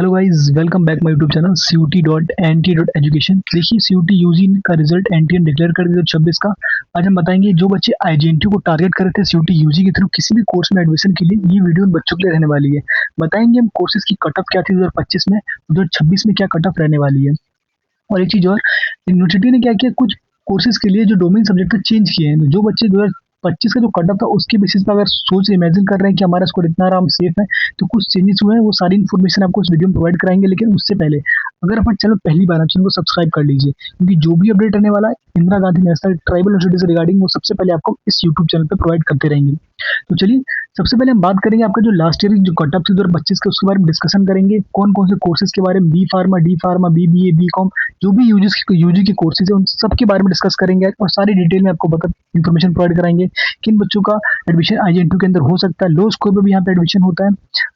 Hello guys, welcome back my YouTube channel CUT.NT.Education। देखिए, CUT UG का result NTA declare कर दिया 26 का। आज हम बताएंगे जो बच्चे आईजीएनटी को टारगेट कर रहे थे CUT यूजी के थ्रू किसी भी कोर्स में एडमिशन के लिए, ये वीडियो उन बच्चों के लिए रहने वाली है। बताएंगे हम कोर्सेज की कट ऑफ क्या थी 2025 में, 2026 में क्या कट ऑफ रहने वाली है। और एक चीज और, यूनिवर्सिटी ने क्या किया, कुछ कोर्सेज के लिए जो डोमेन सब्जेक्ट है चेंज किए हैं। तो जो बच्चे 2025 का जो कट ऑफ था उसके बेसिस पे अगर सोच इमेजिन कर रहे हैं कि हमारा स्कोर इतना आराम सेफ है, तो कुछ चेंजेस हुए हैं। वो सारी इन्फॉर्मेशन आपको इस वीडियो में प्रोवाइड कराएंगे। लेकिन उससे पहले अगर हमारे चैनल पहली बार है, चैनल को सब्सक्राइब कर लीजिए, क्योंकि जो भी अपडेट रहने वाला है Indira Gandhi national tribal university से रिगार्डिंग, वो सबसे पहले आपको इस यूट्यूब चैनल पर प्रोवाइड करते रहेंगे। तो चलिए, सबसे पहले हम बात करेंगे आपका जो लास्ट ईयर जो कट ऑफ थी 2025 के, उसके बारे में डिस्कशन करेंगे। कौन कौन से कोर्सेज के बारे में, B pharma, D pharma, BBA, BCom, जो भी यूजी के कोर्सेज है उन सब के बारे में डिस्कस करेंगे और सारी डिटेल में आपको बता इन्फॉर्मेशन प्रोवाइड कराएंगे। किन बच्चों का एडमिशन आईजीएनटी के अंदर हो सकता है, लो स्कोर पे भी यहाँ पे एडमिशन होता है।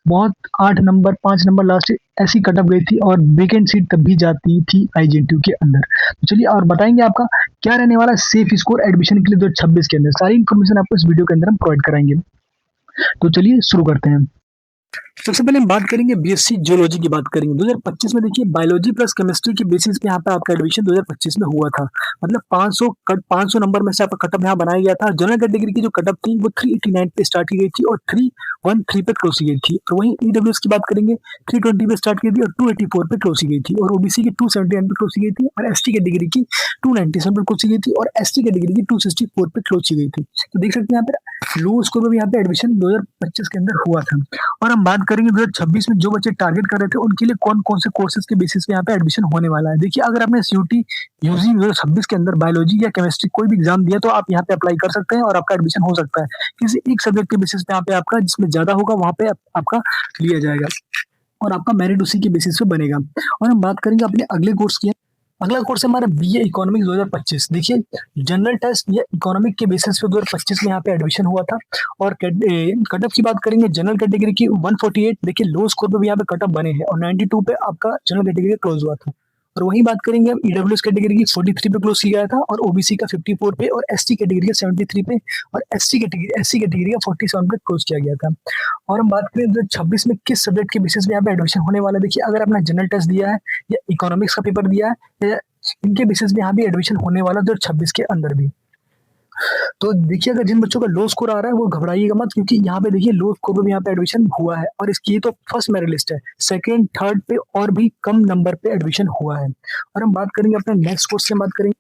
बहुत 8 नंबर 5 नंबर लास्ट ऐसी कट ऑफ गई थी और वेकेंट सीट तब भी जाती थी आईजीएनटी के अंदर। तो चलिए, और बताएंगे आपका क्या रहने वाला है सेफ स्कोर एडमिशन के लिए 2026 के अंदर। सारी इन्फॉर्मेशन आपको इस वीडियो के अंदर हम प्रोवाइड कराएंगे। तो चलिए शुरू करते हैं। सबसे पहले हम बात करेंगे बीएससी जियोलॉजी की बात करेंगे। 2025 में देखिए, बायोलॉजी प्लस केमिस्ट्री के बेसिस पे यहाँ पे आपका एडमिशन 2025 में हुआ था। मतलब 500 नंबर में से आपका कटअप यहाँ बनाया गया था। जनरल कैटेगरी की जो कटअप थी वो 389 पे स्टार्ट की गई थी और 313 पे क्लोज की गई थी। और वहीं ईडब्ल्यूएस की बात करेंगे, 320 पे स्टार्ट की थी और 284 पे क्लोज की गई थी। और ओबीसी की 279 पे क्लोज की गई थी और एसटी कैटेगरी की 297 पे क्लोज की गई थी और एसटी कैटेगरी की 264 पे क्लोज की गई थी। तो देख सकते हैं यहाँ पे लो स्कोर में भी यहाँ पे एडमिशन 2025 के अंदर हुआ था। और हम बात करेंगे 2026 में जो बच्चे टारगेट कर रहे थे उनके लिए कौन कौन से कोर्सेज के बेसिस पे यहाँ पे एडमिशन होने वाला है। देखिए, अगर आपने CUT यूजी 2026 के अंदर बायोलॉजी या केमिस्ट्री कोई भी एग्जाम दिया तो आप यहाँ पे अप्लाई कर सकते हैं और आपका एडमिशन हो सकता है। किसी एक सब्जेक्ट के बेसिस पे यहाँ पे आपका जिसमें ज्यादा होगा वहाँ पे आपका लिया जाएगा और आपका मेरिट उसी के बेसिस पे बनेगा। और हम बात करेंगे अपने अगले कोर्स की। अगला कोर्स है हमारा बीए इकोनॉमिक्स 2025। देखिए, जनरल टेस्ट या इकोनॉमिक के बेसिस पे 2025 में यहाँ पे एडमिशन हुआ था। और कट ऑफ की बात करेंगे, जनरल कैटेगरी की 148। देखिए, लो स्कोर पे भी यहाँ पे कट ऑफ बने हैं और 92 पे आपका जनरल कैटेगरी क्लोज हुआ था। और वहीं बात करेंगे हम ईडब्ल्यूएस कैटेगरी की 43 पे क्लोज किया गया था और ओबीसी का 54 पे और एसटी कैटेगरी का 73 पे और एससी कैटेगरी का 47 पे क्लोज किया गया था। और हम बात करें 2026 में किस सब्जेक्ट के बेसिस पे यहाँ पे एडमिशन होने वाला है। देखिए, अगर आपने जनरल टेस्ट दिया है या इकोनॉमिक्स का पेपर दिया है या इनके बेसिस पे यहाँ भी एडमिशन होने वाला 2026 के अंदर भी। तो देखिए, अगर जिन बच्चों का लो स्कोर आ रहा है वो घबराइएगा मत, क्योंकि यहाँ पे देखिए लो स्कोर पे भी यहाँ पे एडमिशन हुआ है और इसकी तो फर्स्ट मेरिट लिस्ट है। सेकंड थर्ड पे और भी कम नंबर पे एडमिशन हुआ है। और हम बात करेंगे अपने नेक्स्ट कोर्स की, बात करेंगे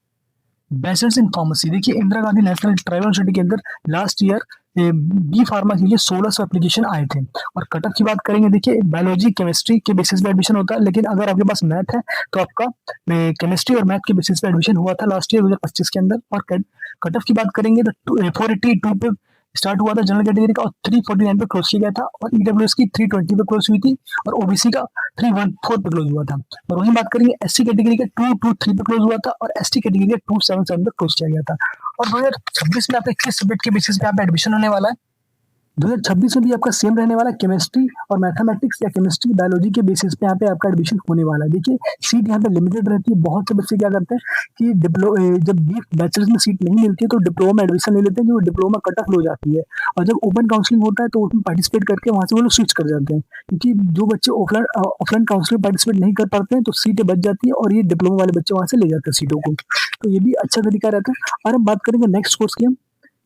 बैचलर्स इन फार्मेसी। देखिए, Indira Gandhi national tribal university के अंदर लास्ट ईयर बी फार्मा के लिए 1600 एप्लीकेशन आए थे। और कट ऑफ की बात करेंगे, देखिए बायोलॉजी केमिस्ट्री के बेसिस पे एडमिशन होता है, लेकिन अगर आपके पास मैथ है तो आपका केमिस्ट्री और मैथ के बेसिस पे एडमिशन हुआ था लास्ट ईयर 2025 के अंदर। और कट ऑफ की बात करेंगे तो 482 पे स्टार्ट हुआ था जनरल कैटेगरी का और 349 पे क्लोज किया गया था। और ईडब्ल्यूएस की 320 पे क्लोज हुई थी और ओबीसी का 314 पे क्लोज हुआ था। और वहीं बात करेंगे एससी कैटेगरी का 223 पे क्लोज हुआ था और एसटी कैटेगरी का 277 पे क्लोज किया गया था। और 2026 में आपके किस सब्जेक्ट के बेसिस पे आप एडमिशन होने वाला है। 2026 में भी आपका सेम रहने वाला है, केमिस्ट्री और मैथमेटिक्स या केमिस्ट्री बायोलॉजी के बेसिस पे यहाँ पे आपका एडमिशन होने वाला है। देखिए, सीट यहाँ पे लिमिटेड रहती है। बहुत से बच्चे क्या करते हैं कि जब भी बैचलर्स में सीट नहीं मिलती है तो डिप्लोमा में एडमिशन ले लेते हैं, क्योंकि डिप्लोमा कट ऑफ लो जाती है। और जब ओपन काउंसलिंग होता है तो उसमें पार्टिसिपेट करके वहाँ से वो लोग स्विच कर जाते हैं, क्योंकि जो बच्चे ऑफलाइन काउंसलिंग पार्टिसिपेट नहीं कर पाते हैं तो सीटें बच जाती है और ये डिप्लोमा वाले बच्चे वहाँ से ले जाते हैं सीटों को। तो ये भी अच्छा तरीका रहता है। और हम बात करेंगे नेक्स्ट कोर्स की, हम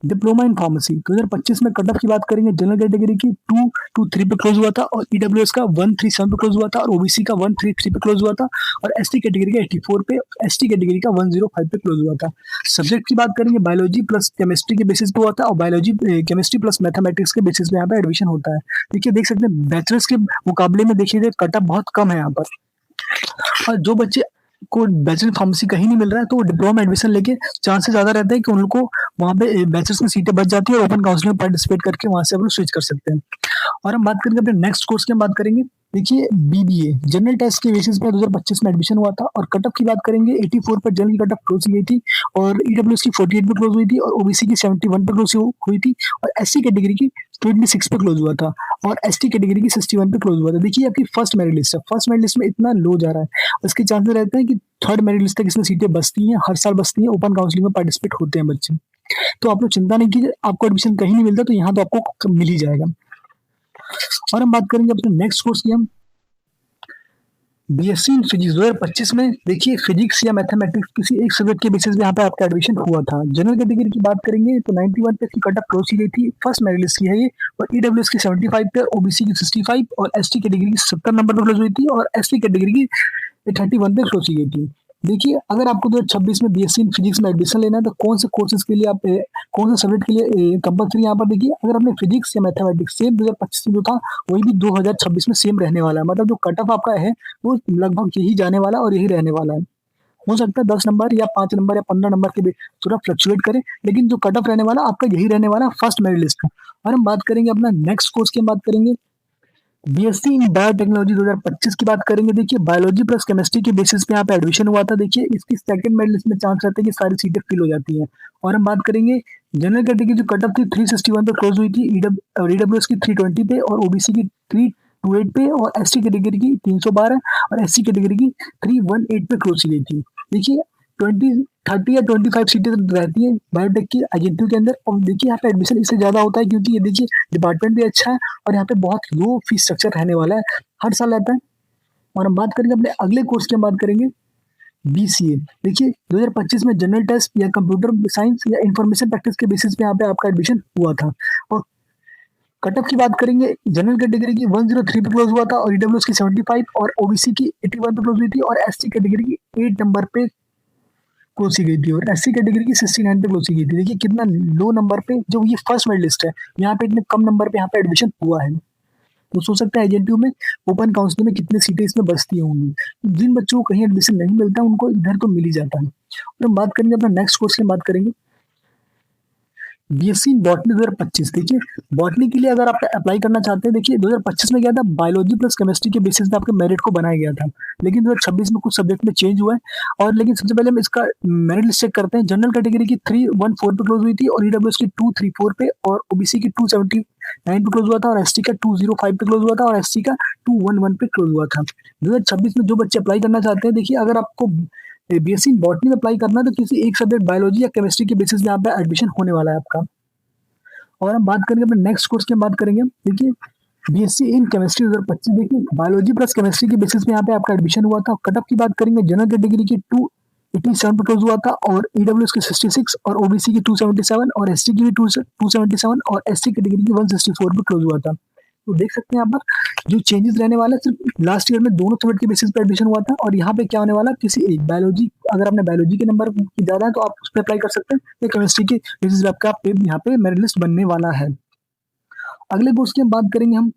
डिप्लोमा इन फार्मेसी 2025 में कट ऑफ की बात करेंगे, जनरल कैटेगरी की 223 पे क्लोज हुआ था और ईडब्ल्यूएस का 137 पे क्लोज हुआ था और ओबीसी का 133 पे क्लोज हुआ था और एसटी कैटेगरी का 84 पे, एसटी कैटेगरी का 105 पे क्लोज हुआ था। सब्जेक्ट की बात करेंगे, बायोलॉजी प्लस केमिस्ट्री के बेसिस पे हुआ था और बायोलॉजी केमिस्ट्री प्लस मैथमेटिक्स के बेसिस पे यहाँ पे एडमिशन होता है। देखिए, देख सकते हैं बैचलर्स के मुकाबले में देखिए कट ऑफ बहुत कम है यहाँ पर। और जो बच्चे को बैचलर फार्मेसी कहीं नहीं मिल रहा है तो वो डिप्लोमा में एडमिशन लेके चांसेस ज्यादा रहते हैं कि उनको वहाँ पे बैचलर्स में सीटें बच जाती है और ओपन काउंसलिंग में पार्टिसिपेट करके वहां से आप लोग स्विच कर सकते हैं। और हम बात करेंगे अपने नेक्स्ट कोर्स की, हम बात करेंगे देखिए बीबीए जनरल टेस्ट के बेसिस पे 2025 में एडमिशन हुआ था। और कट ऑफ की बात करेंगे 84 पर जनरल कट ऑफ क्लोज की गई थी और ईडब्ल्यूएस की 48 पे क्लोज हुई थी और ओबीसी की 71 पे क्लोज हुई थी और एससी कैटेगरी की 26 पे क्लोज हुआ था और एसटी कैटेगरी की 61 पे क्लोज हुआ था। देखिए, आपकी फर्स्ट मेरिट लिस्ट है, फर्स्ट मेरिट लिस्ट में इतना लो जा रहा है, उसके चांसेस रहते हैं कि थर्ड मेरिट लिस्ट तक इसमें सीटें बचती हैं, हर साल बचती हैं, ओपन काउंसलिंग में पार्टिसिपेट होते हैं बच्चे। तो आप लोग चिंता नहीं कीजिए, आपको एडमिशन कहीं नहीं मिलता तो यहाँ तो आपको मिल ही जाएगा। और हम बात करेंगे अपने नेक्स्ट कोर्स की, हम बीएससी इन फिजिक्स 2025 में देखिए फिजिक्स या मैथमेटिक्स किसी एक सब्जेक्ट के बेसिस पे यहाँ पे आपका एडमिशन हुआ था। जनरल कैटेगरी की बात करेंगे तो 91 पे इसकी कट ऑफ क्लोज की गई थी, फर्स्ट मेरिट की है ये। और ईडब्ल्यूएस की 75 पे, ओबीसी की 65 और एसटी कैटेगरी की 70 नंबर पर क्लोज हुई थी और एसटी कैटेगरी की 31 पे क्लोज की गई थी। देखिए अगर आपको 2026 में बीएससी इन फिजिक्स में एडमिशन लेना है तो कौन से कोर्सेज के लिए आप कौन से सब्जेक्ट के लिए कंपलसरी यहाँ पर देखिए, अगर आपने फिजिक्स या मैथमेटिक्स सेम 2025 में जो था वही भी 2026 में सेम रहने वाला है। मतलब जो कट ऑफ आपका है वो लगभग यही जाने वाला और यही रहने वाला है। हो सकता है 10 नंबर या 5 नंबर या 15 नंबर के थोड़ा फ्लक्चुएट करे, लेकिन जो कट ऑफ रहने वाला आपका यही रहने वाला फर्स्ट मेरिट लिस्ट का। और हम बात करेंगे अपना नेक्स्ट कोर्स की बात करेंगे बीएससी इन बायोटेक्नोलॉजी 2025 की बात करेंगे। देखिए बायोलॉजी प्लस केमिस्ट्री के बेसिस पे यहाँ पे एडमिशन हुआ था। देखिए इसकी सेकंड मेरिट लिस्ट में चांस रहता है कि सारी सीटें फिल हो जाती हैं। और हम बात करेंगे जनरल कैटेगरी जो कट ऑफ थी 361 पे क्लोज हुई थी, ईडब्ल्यूएस की 320 पे और ओबीसी की 328 पे और एसटी कैटेगरी की 312 और एससी कैटेगरी की 318 पे क्लोज की गई थी। देखिए 30 या 25 सीटें रहती हैं बायोटेक की आईजीएनटीयू के अंदर। और देखिए यहाँ पे एडमिशन इससे ज्यादा होता है क्योंकि ये देखिए डिपार्टमेंट भी अच्छा है और यहाँ पे बहुत लो फीस स्ट्रक्चर रहने वाला है, हर साल रहता है। और हम बात करेंगे अपने अगले कोर्स की, हम बात करेंगे बीसीए। देखिए 2025 में जनरल टेस्ट या कंप्यूटर साइंस या इंफॉर्मेशन प्रैक्टिस के बेसिस पे यहाँ पे आपका एडमिशन हुआ था। और कट ऑफ की बात करेंगे जनरल कैटेगरी की 103 पे क्लोज हुआ था और ईडब्ल्यूएस की 75 और ओबीसी की 81 पे क्लोज हुई थी और एसटी कैटेगरी की 8 नंबर पे क्लोज की गई थी और एससी कैटेगरी की 69 पे क्लोज की गई थी। देखिए कितना लो नंबर पे, जो ये फर्स्ट मेरिट लिस्ट है यहाँ पे इतने कम नंबर पे यहाँ पे एडमिशन हुआ है। तो सोच सकते हैं एजेंटिव में ओपन काउंसिलिंग में कितनी सीटें इसमें बचती होंगी। जिन बच्चों को कहीं एडमिशन नहीं मिलता उनको इधर तो मिल ही जाता है। और हम बात करेंगे अपना नेक्स्ट क्वेश्चन, बात करेंगे बीएससी बॉटनी 2025। देखिए बॉटनी के लिए अगर आप अप्लाई करना चाहते हैं, देखिए 2025 में क्या था, बायोलॉजी प्लस केमिस्ट्री के बेसिस पे आपके मेरिट को बनाया गया था, लेकिन 2026 में कुछ सब्जेक्ट में चेंज हुआ है। और लेकिन सबसे पहले हम इसका मेरिट लिस्ट चेक करते हैं। जनरल कैटेगरी की 314 पे क्लोज हुई थी और ईडब्ल्यूएस की 234 पे और ओबीसी की 279 पे क्लोज हुआ था और एसटी का 205 पे क्लोज हुआ था और एससी का 211 पे क्लोज हुआ था। 2026 में जो बच्चे अप्लाई करना चाहते हैं, देखिए अगर आपको बीएससी बॉटनी में अप्लाई करना है तो किसी एक सब्जेक्ट बायोलॉजी या केमिस्ट्री के बेसिस पे यहाँ पे एडमिशन होने वाला है आपका। और हम बात करेंगे अपने नेक्स्ट कोर्स की, बात करेंगे देखिए बीएससी इन केमिस्ट्री 2025। देखिए बायोलॉजी प्लस केमिस्ट्री के बेसिस पे यहाँ पे आपका एडमिशन हुआ था। कट ऑफ की बात करेंगे जनरल कैटेगरी की 287 पे क्लोज हुआ था और ईडब्ल्यूएस की 66 और ओबीसी की 277 और एसटी की भी 277 और एससी कैटेगरी की 164 पे क्लोज हुआ था। तो देख सकते हैं यहाँ पर जो चेंजेस रहने वाला है, सिर्फ लास्ट ईयर में दोनों सब्जेक्ट के बेसिस पे एडमिशन हुआ था और यहाँ पे क्या होने वाला है, किसी एक बायोलॉजी, अगर आपने बायोलॉजी के नंबर ज्यादा है तो आप उस पर अप्लाई कर सकते हैं, या केमिस्ट्री के बेसिस पे आपका यहाँ पे मेरिट लिस्ट बनने वाला है। अगले कोर्स की हम बात करेंगे, हम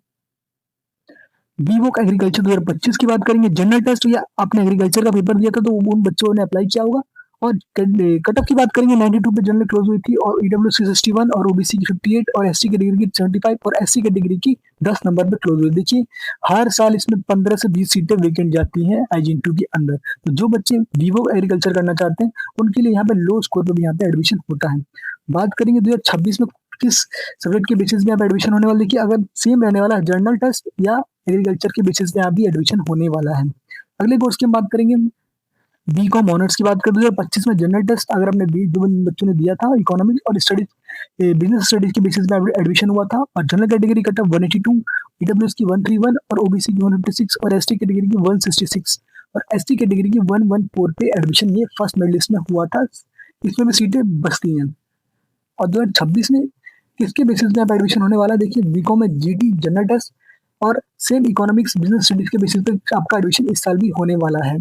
बीवोक एग्रीकल्चर 2025 की बात करेंगे। जनरल टेस्ट या आपने एग्रीकल्चर का पेपर दिया था तो उन बच्चों ने अप्लाई किया होगा। और कट ऑफ की बात करेंगे 92 पे जनरल क्लोज हुई थी और ईडब्ल्यूएस की 61 और ओबीसी की 58 और एससी कैटेगरी की 75 और एससी कैटेगरी की 10 नंबर पे क्लोज हुई। देखिए हर साल इसमें 15 से 20 सीटें वेकेंट जाती हैं आईजीएनटीयू के अंदर। तो जो बच्चे बीवोक एग्रीकल्चर करना चाहते हैं उनके लिए यहाँ पे लो स्कोर पे भी यहाँ पे एडमिशन होता है। बात करेंगे 2026 में किस सब्जेक्ट के बेसिस पे यहाँ पे एडमिशन होने वाला। देखिए अगर सेम रहने वाला है जनरल टेस्ट या एग्रीकल्चर के बेसिस पे यहाँ भी एडमिशन होने वाला है। अगले कोर्स की हम बात करेंगे बीकॉम ऑनर्स की बात करें 2025 में जनरल टेस्ट अगर हमने जो बच्चों ने दिया था इकोनॉमिक्स और स्टडीज बिजनेस स्टडीज के बेसिस पे एडमिशन हुआ था और general category cut off 182, EWS की 131 और ओबीसी की 156 और एसटी कैटेगरी की 166 और एसटी कैटेगरी की 114 पे एडमिशन ये फर्स्ट मेरिट लिस्ट में हुआ था। इसमें भी सीटें बचती हैं। और 2026 में किसके बेसिस पे आप एडमिशन होने वाला है, देखिए बीकॉम में जीडी जनरल टेस्ट और सेम इकोनॉमिक्स बिजनेस स्टडीज के बेसिस पे आपका एडमिशन इस साल भी होने वाला है।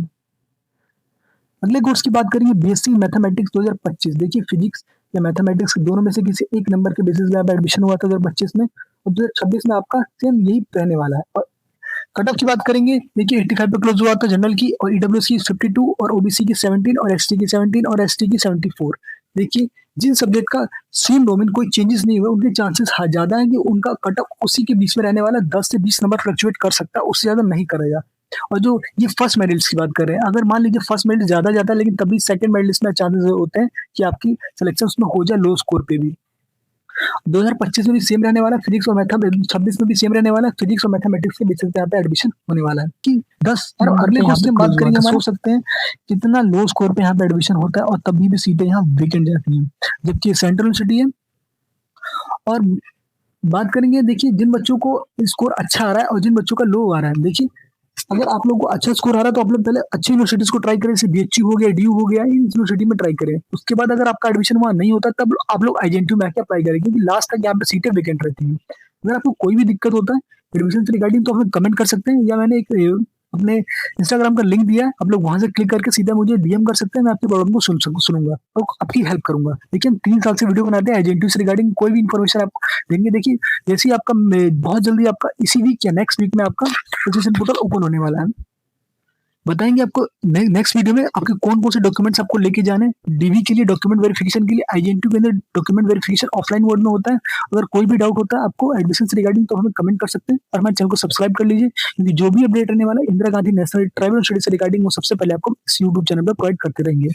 अगले कोर्स की बात करेंगे बीएससी मैथमेटिक्स 2025। देखिए फिजिक्स या मैथमेटिक्स दोनों में से किसी एक नंबर के बेसिस पे आप एडमिशन हुआ था 2025 में और 2026 में आपका सेम यही रहने वाला है। और कट ऑफ की बात करेंगे, देखिए 85 पे क्लोज हुआ था जनरल की और ईडब्ल्यूएस की 52 और ओबीसी की 17 और एसटी की 17 और एसटी की 74। देखिए जिन सब्जेक्ट का सेम डोमेन कोई चेंजेस नहीं हुआ उनके चांसेस ज्यादा है कि उनका कट ऑफ उसी के बीच में रहने वाला 10 से 20 नंबर फ्लक्चुएट कर सकता है, उससे ज्यादा नहीं करेगा। और जो ये फर्स्ट मेरिट्स की बात कर रहे हैं, अगर मान लीजिए फर्स्ट मेरिट ज्यादा जाता है लेकिन तभी सेकंड मेरिट लिस्ट में चांसेस होते हैं कि आपकी सिलेक्शन उसमें हो जाए लो स्कोर पे भी। 2025 में भी सेम रहने वाला, फिजिक्स और मैथमेटिक्स 26 में भी सेम रहने वाला, फिजिक्स और मैथमेटिक्स के बेसिस पे यहाँ पे एडमिशन होने वाला है कि 10 और अगले क्वेश्चन बात करेंगे हम, सोच सकते हैं कितना लो स्कोर पे यहाँ पे एडमिशन होता है और तभी भी सीटें यहाँ वेकेंट जाती हैं, जबकि सेंट्रल यूनिवर्सिटी है। और बात करेंगे देखिए जिन बच्चों को स्कोर अच्छा आ रहा है और जिन बच्चों का लो आ रहा है, देखिए अगर आप लोगों को अच्छा स्कोर आ रहा है तो आप लोग पहले अच्छी यूनिवर्सिटीज को ट्राई करें, जैसे बीएचयू हो गया, डीयू हो गया, इन यूनिवर्सिटी में ट्राई करें। उसके बाद अगर आपका एडमिशन वहाँ नहीं होता तब आप लोग आईजीएनटीयू में आके अप्लाई करें, क्योंकि लास्ट तक यहाँ पे सीटें वेकेंट रहती हैं। अगर आपको कोई भी दिक्कत होता है एडमिशन से रिगार्डिंग तो आप लोग कमेंट कर सकते हैं, या मैंने एक अपने इंस्टाग्राम का लिंक दिया है, आप लोग वहां से क्लिक करके सीधा मुझे डीएम कर सकते हैं। मैं आपकी प्रॉब्लम को सुनूंगा और आपकी हेल्प करूंगा। देखिए हम 3 साल से वीडियो बनाते हैं आईजीएनटीयू से रिगार्डिंग, कोई भी इन्फॉर्मेशन आप देंगे। देखिए जैसे ही आपका बहुत जल्दी आपका इसी वीक या नेक्स्ट वीक में आपका रजिस्ट्रेशन पोर्टल ओपन होने वाला है, बताएंगे आपको नेक्स्ट वीडियो में आपके कौन कौन से डॉक्यूमेंट्स आपको लेके जाने हैं। डीवी के लिए डॉक्यूमेंट वेरिफिकेशन के लिए आईजीएनटीयू के अंदर डॉक्यूमेंट वेरिफिकेशन ऑफलाइन मोड में होता है। अगर कोई भी डाउट होता है आपको एडमिशन से रिगार्डिंग तो हमें कमेंट कर सकते हैं, और हमारे चैनल को सब्सक्राइब कर लीजिए, क्योंकि जो भी अपडेट रहने वाला है Indira Gandhi national tribal study से रिगार्डिंग वो सबसे पहले आपको इस यूट्यूब चैनल पर प्रोवाइड करते रहेंगे।